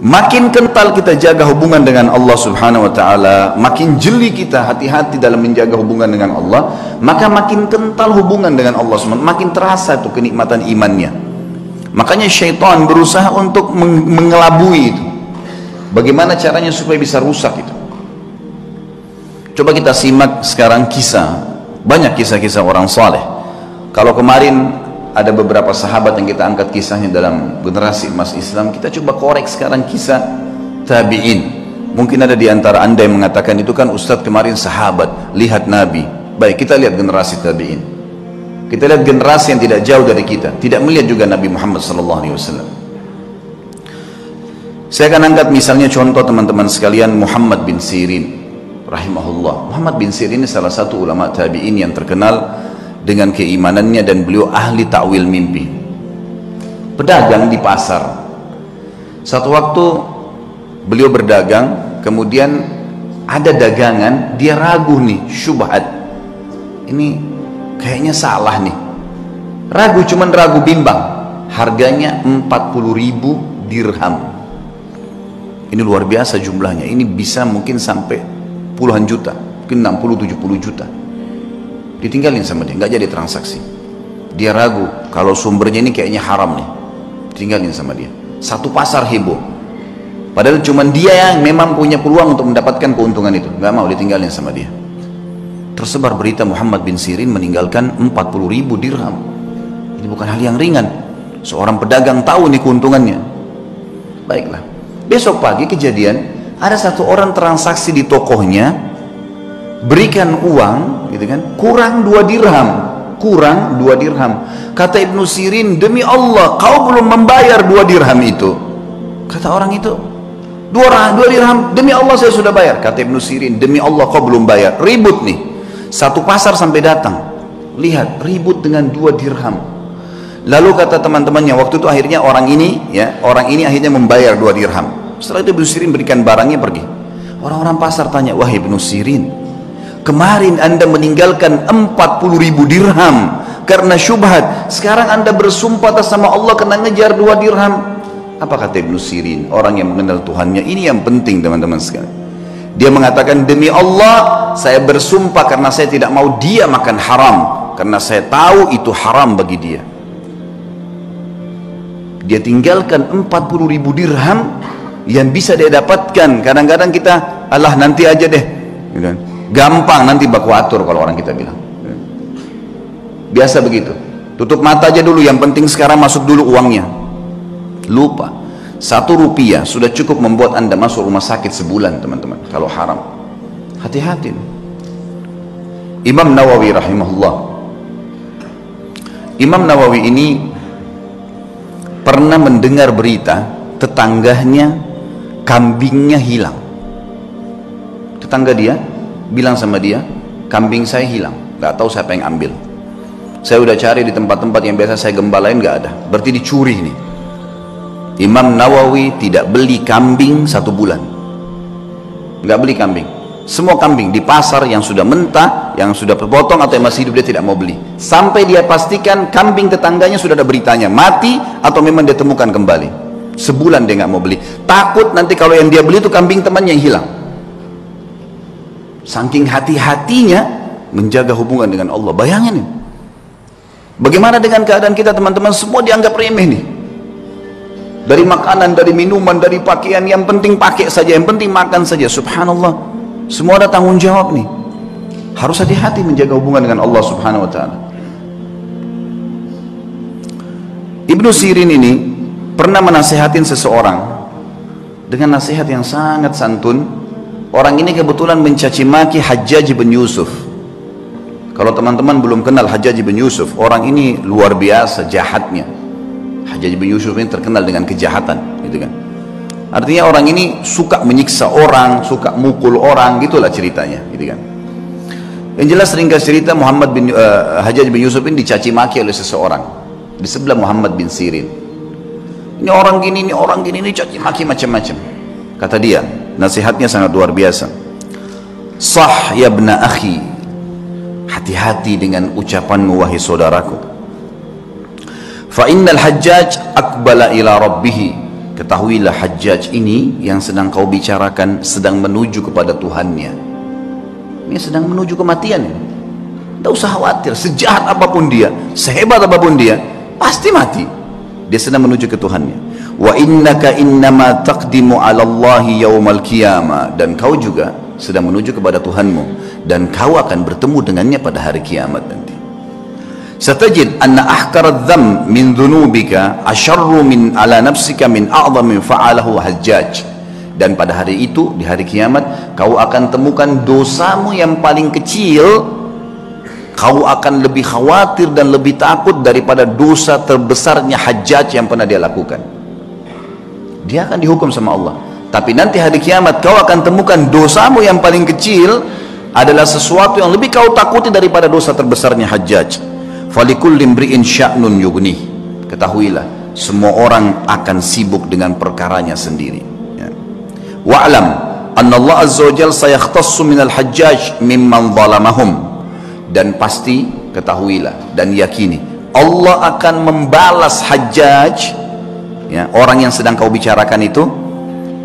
Makin kental kita jaga hubungan dengan Allah Subhanahu wa Ta'ala, makin jeli kita hati-hati dalam menjaga hubungan dengan Allah, maka makin kental hubungan dengan Allah SWT, makin terasa tuh kenikmatan imannya. Makanya syaitan berusaha untuk mengelabui itu. Bagaimana caranya supaya bisa rusak itu? Coba kita simak sekarang kisah, banyak kisah-kisah orang saleh. Kalau kemarin ada beberapa sahabat yang kita angkat kisahnya dalam generasi emas Islam, kita coba korek sekarang kisah tabi'in. Mungkin ada di antara anda yang mengatakan itu kan Ustadz kemarin sahabat, lihat Nabi. Baik, kita lihat generasi tabi'in. Kita lihat generasi yang tidak jauh dari kita, tidak melihat juga Nabi Muhammad SAW. Saya akan angkat misalnya contoh teman-teman sekalian, Muhammad bin Sirin rahimahullah. Muhammad bin Sirin ini salah satu ulama tabi'in yang terkenal dengan keimanannya, dan beliau ahli takwil mimpi. Pedagang di pasar. Satu waktu beliau berdagang, kemudian ada dagangan, dia ragu nih, syubhat. Ini kayaknya salah nih. Ragu, cuman ragu bimbang. Harganya 40.000 dirham. Ini luar biasa jumlahnya. Ini bisa mungkin sampai puluhan juta, mungkin 60-70 juta. Ditinggalin sama dia, nggak jadi transaksi. Dia ragu, kalau sumbernya ini kayaknya haram nih, tinggalin sama dia. Satu pasar heboh, padahal cuma dia yang memang punya peluang untuk mendapatkan keuntungan itu, nggak mau, ditinggalin sama dia. Tersebar berita Muhammad bin Sirin meninggalkan 40.000 dirham. Ini bukan hal yang ringan. Seorang pedagang tahu nih keuntungannya. Baiklah, besok pagi kejadian, ada satu orang transaksi di tokohnya, berikan uang gitu kan, kurang 2 dirham, kurang 2 dirham. Kata Ibnu Sirin, demi Allah kau belum membayar 2 dirham itu. Kata orang itu, 2 dirham, demi Allah saya sudah bayar. Kata Ibnu Sirin, demi Allah kau belum bayar. Ribut nih, satu pasar sampai datang, lihat ribut dengan 2 dirham. Lalu kata teman-temannya, waktu itu akhirnya orang ini akhirnya membayar 2 dirham. Setelah itu Ibnu Sirin berikan barangnya, pergi. Orang-orang pasar tanya, wahai Ibnu Sirin, kemarin anda meninggalkan 40.000 dirham karena syubhat, sekarang anda bersumpah atas sama Allah kena ngejar 2 dirham. Apa kata Ibnu Sirin, orang yang mengenal Tuhannya? Ini yang penting teman-teman sekalian. Dia mengatakan, demi Allah saya bersumpah karena saya tidak mau dia makan haram, karena saya tahu itu haram bagi dia. Dia tinggalkan 40.000 dirham yang bisa dia dapatkan. Kadang-kadang kita, alah nanti aja deh, gampang nanti baku atur kalau orang kita bilang. Biasa begitu, tutup mata aja dulu, yang penting sekarang masuk dulu uangnya. Lupa, 1 rupiah sudah cukup membuat anda masuk rumah sakit sebulan teman-teman kalau haram. Hati-hati. Imam Nawawi rahimahullah, Imam Nawawi ini pernah mendengar berita tetangganya kambingnya hilang. Tetangga dia bilang sama dia, kambing saya hilang, nggak tahu siapa yang ambil. Saya udah cari di tempat-tempat yang biasa saya gembalain, nggak ada, berarti dicuri nih. Imam Nawawi tidak beli kambing 1 bulan, nggak beli kambing. Semua kambing di pasar yang sudah mentah, yang sudah terpotong atau yang masih hidup dia tidak mau beli, sampai dia pastikan kambing tetangganya sudah ada beritanya mati atau memang dia temukan kembali. Sebulan dia nggak mau beli, takut nanti kalau yang dia beli itu kambing temannya yang hilang. Saking hati-hatinya menjaga hubungan dengan Allah. Bayangin nih, bagaimana dengan keadaan kita teman-teman? Semua dianggap remeh nih, dari makanan, dari minuman, dari pakaian, yang penting pakai saja, yang penting makan saja. Subhanallah, semua ada tanggung jawab nih. Harus hati-hati menjaga hubungan dengan Allah Subhanahu wa Ta'ala. Ibnu Sirin ini pernah menasehatin seseorang dengan nasihat yang sangat santun. Orang ini kebetulan mencaci maki Hajjaj bin Yusuf. Kalau teman-teman belum kenal Hajjaj bin Yusuf, orang ini luar biasa jahatnya. Hajjaj bin Yusuf ini terkenal dengan kejahatan, gitu kan. Artinya orang ini suka menyiksa orang, suka mukul orang, gitulah ceritanya, gitu kan. Yang jelas ringkas cerita, Hajjaj bin Yusuf ini dicaci maki oleh seseorang di sebelah Muhammad bin Sirin. Ini orang gini, ini orang gini, ini caci maki macam-macam. Kata dia, nasihatnya sangat luar biasa. Sah ya ibna akhi, hati-hati dengan ucapanmu wahai saudaraku. Fa innal Hajjaj aqbala ila rabbih ketahuilah Hajjaj ini yang sedang kau bicarakan sedang menuju kepada Tuhannya. Ini sedang menuju kematian. Tidak usah khawatir, sejahat apapun dia, sehebat apapun dia, pasti mati. Dia sedang menuju ke Tuhannya. Wa innaka innama taqdimu 'ala Allahi yaumal qiyamah, dan kau juga sedang menuju kepada Tuhanmu dan kau akan bertemu dengannya pada hari kiamat nanti. Satajid anna ahkara dzam min dzunubika asyarru min ala nafsika min a'zami fa'alahu Hajjaj. Dan pada hari itu, di hari kiamat, kau akan temukan dosamu yang paling kecil, kau akan lebih khawatir dan lebih takut daripada dosa terbesarnya Hajjaj yang pernah dia lakukan. Dia akan dihukum sama Allah. Tapi nanti hari kiamat kau akan temukan dosamu yang paling kecil adalah sesuatu yang lebih kau takuti daripada dosa terbesarnya Hajjaj. Falikul limri'in sya'nun yughnih. Ketahuilah, semua orang akan sibuk dengan perkaranya sendiri. Ya. Wa'lam anna Allah azza wa jalla sayakhtassu minal Hajjaj mimman zalamahum. Dan pasti ketahuilah dan yakini Allah akan membalas Hajjaj, ya, orang yang sedang kau bicarakan itu,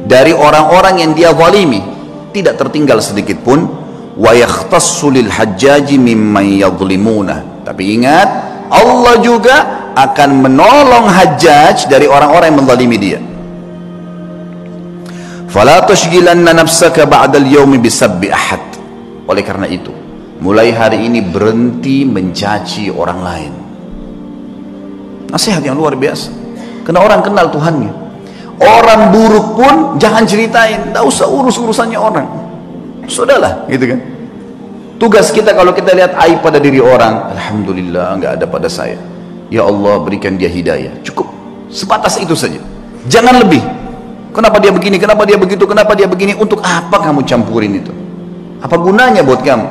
dari orang-orang yang dia zalimi, tidak tertinggal sedikit pun. Wa yakhtassu lil Hajjaji mimman yadhlimuna. Tapi ingat, Allah juga akan menolong Hajjaj dari orang-orang yang menzalimi dia. Fala tashghilanna nafsaka ba'dal yaumi bisabbi ahad. Oleh karena itu, mulai hari ini berhenti mencaci orang lain. Nasihat yang luar biasa. Karena orang kenal Tuhannya. Orang buruk pun jangan ceritain, tidak usah urus-urusannya orang. Sudahlah, gitu kan. Tugas kita kalau kita lihat aib pada diri orang, alhamdulillah nggak ada pada saya. Ya Allah berikan dia hidayah. Cukup, sebatas itu saja. Jangan lebih. Kenapa dia begini? Kenapa dia begitu? Kenapa dia begini? Untuk apa kamu campurin itu? Apa gunanya buat kamu?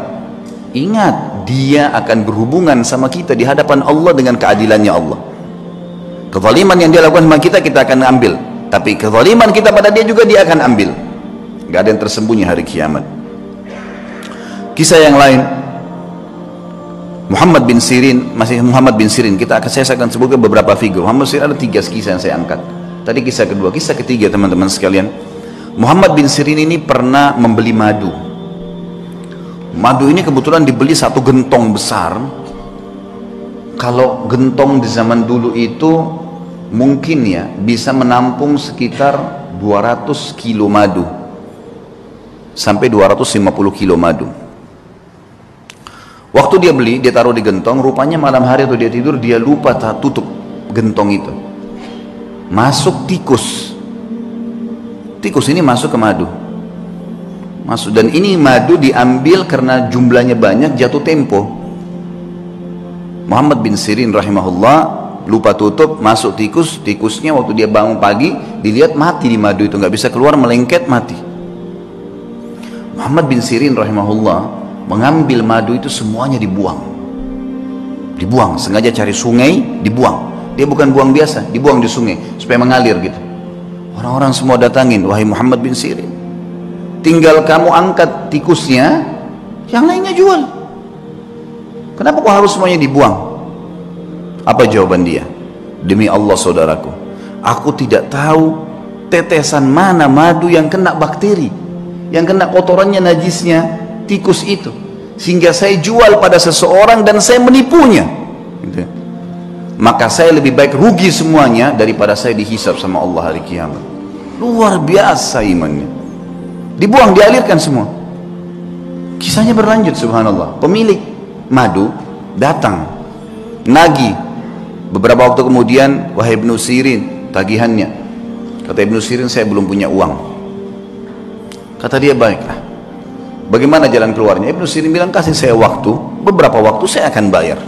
Ingat, dia akan berhubungan sama kita di hadapan Allah dengan keadilannya Allah. Kezaliman yang dia lakukan sama kita, kita akan ambil. Tapi kezaliman kita pada dia juga dia akan ambil. Gak ada yang tersembunyi hari kiamat. Kisah yang lain, Muhammad bin Sirin, masih Muhammad bin Sirin, saya akan sebutkan beberapa figur. Muhammad bin Sirin ada 3 kisah yang saya angkat. Tadi kisah kedua, kisah ketiga teman-teman sekalian. Muhammad bin Sirin ini pernah membeli madu. Madu ini kebetulan dibeli 1 gentong besar. Kalau gentong di zaman dulu itu mungkin ya bisa menampung sekitar 200 kilo madu sampai 250 kilo madu. Waktu dia beli, dia taruh di gentong, rupanya malam hari atau dia tidur, dia lupa tutup gentong itu. Masuk tikus. Tikus ini masuk ke madu. Masuk, dan ini madu diambil karena jumlahnya banyak, jatuh tempo. Muhammad bin Sirin rahimahullah lupa tutup, masuk tikus. Tikusnya waktu dia bangun pagi dilihat mati di madu itu, nggak bisa keluar, melengket mati. Muhammad bin Sirin rahimahullah mengambil madu itu semuanya dibuang, sengaja cari sungai dibuang. Dia bukan buang biasa, dibuang di sungai supaya mengalir gitu. Orang-orang semua datangin, wahai Muhammad bin Sirin, tinggal kamu angkat tikusnya, yang lainnya jual. Kenapa kok harus semuanya dibuang? Apa jawaban dia? Demi Allah saudaraku, aku tidak tahu tetesan mana madu yang kena bakteri, yang kena kotorannya, najisnya tikus itu, sehingga saya jual pada seseorang dan saya menipunya gitu. Maka saya lebih baik rugi semuanya daripada saya dihisab sama Allah hari kiamat. Luar biasa imannya. Dibuang, dialirkan semua. Kisahnya berlanjut, subhanallah. Pemilik madu datang nagih. Beberapa waktu kemudian, wahai Ibnu Sirin, tagihannya. Kata Ibnu Sirin, saya belum punya uang. Kata dia, baiklah, bagaimana jalan keluarnya? Ibnu Sirin bilang, kasih saya waktu, beberapa waktu saya akan bayar.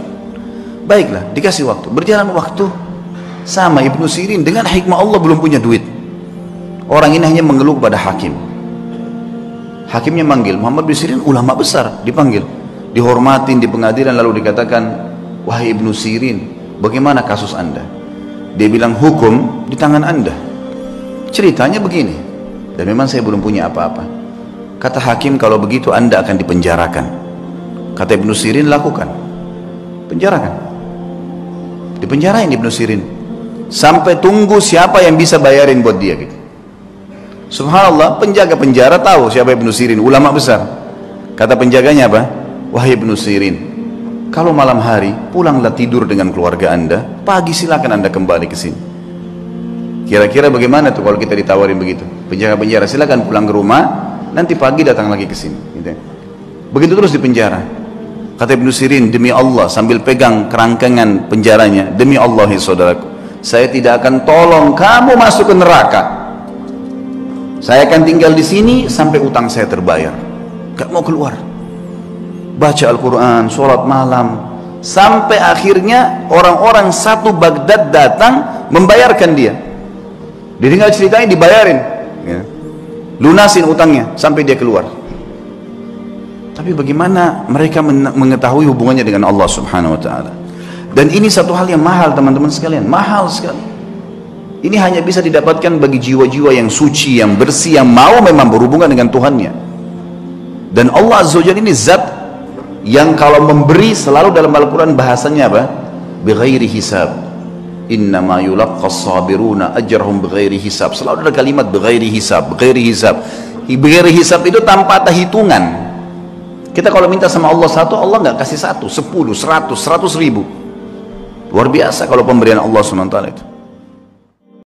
Baiklah, dikasih waktu. Berjalan waktu, sama Ibnu Sirin dengan hikmah Allah belum punya duit. Orang ini hanya mengeluh kepada hakim. Hakimnya manggil, Muhammad bin Sirin ulama besar, dipanggil, dihormatin di pengadilan, lalu dikatakan, wahai Ibnu Sirin, bagaimana kasus anda? Dia bilang, hukum di tangan anda. Ceritanya begini, dan memang saya belum punya apa-apa. Kata hakim, kalau begitu anda akan dipenjarakan. Kata Ibnu Sirin, lakukan, penjarakan. Dipenjarain Ibnu Sirin sampai tunggu siapa yang bisa bayarin buat dia gitu. Subhanallah, penjaga penjara tahu siapa Ibnu Sirin, ulama besar. Kata penjaganya apa? Wahai Ibnu Sirin, kalau malam hari pulanglah tidur dengan keluarga anda, pagi silakan anda kembali ke sini. Kira-kira bagaimana tuh kalau kita ditawarin begitu? Penjaga penjara, silakan pulang ke rumah, nanti pagi datang lagi ke sini gitu. Begitu terus di penjara. Kata Ibnu Sirin, demi Allah, sambil pegang kerangkengan penjaranya, demi Allah ya saudaraku, saya tidak akan tolong kamu masuk ke neraka. Saya akan tinggal di sini sampai utang saya terbayar. Gak mau keluar. Baca Al-Quran, sholat malam, sampai akhirnya orang-orang satu Baghdad datang membayarkan dia. Dia tinggal ceritanya dibayarin, ya. Lunasin utangnya sampai dia keluar. Tapi bagaimana mereka mengetahui hubungannya dengan Allah Subhanahu Wa Taala? Dan ini satu hal yang mahal teman-teman sekalian, mahal sekali. Ini hanya bisa didapatkan bagi jiwa-jiwa yang suci, yang bersih, yang mau memang berhubungan dengan Tuhannya. Dan Allah Azza wa Jalla ini zat yang kalau memberi selalu dalam Al-Quran bahasanya apa? Bighairi hisab. Innama yulaqqas sabiruna ajrahum bighairi hisab. Selalu ada kalimat bighairi hisab, bighairi hisab. Bighairi hisab itu tanpa ada hitungan. Kita kalau minta sama Allah satu, Allah nggak kasih satu, 10, 100, 100 ribu. Luar biasa kalau pemberian Allah SWT itu.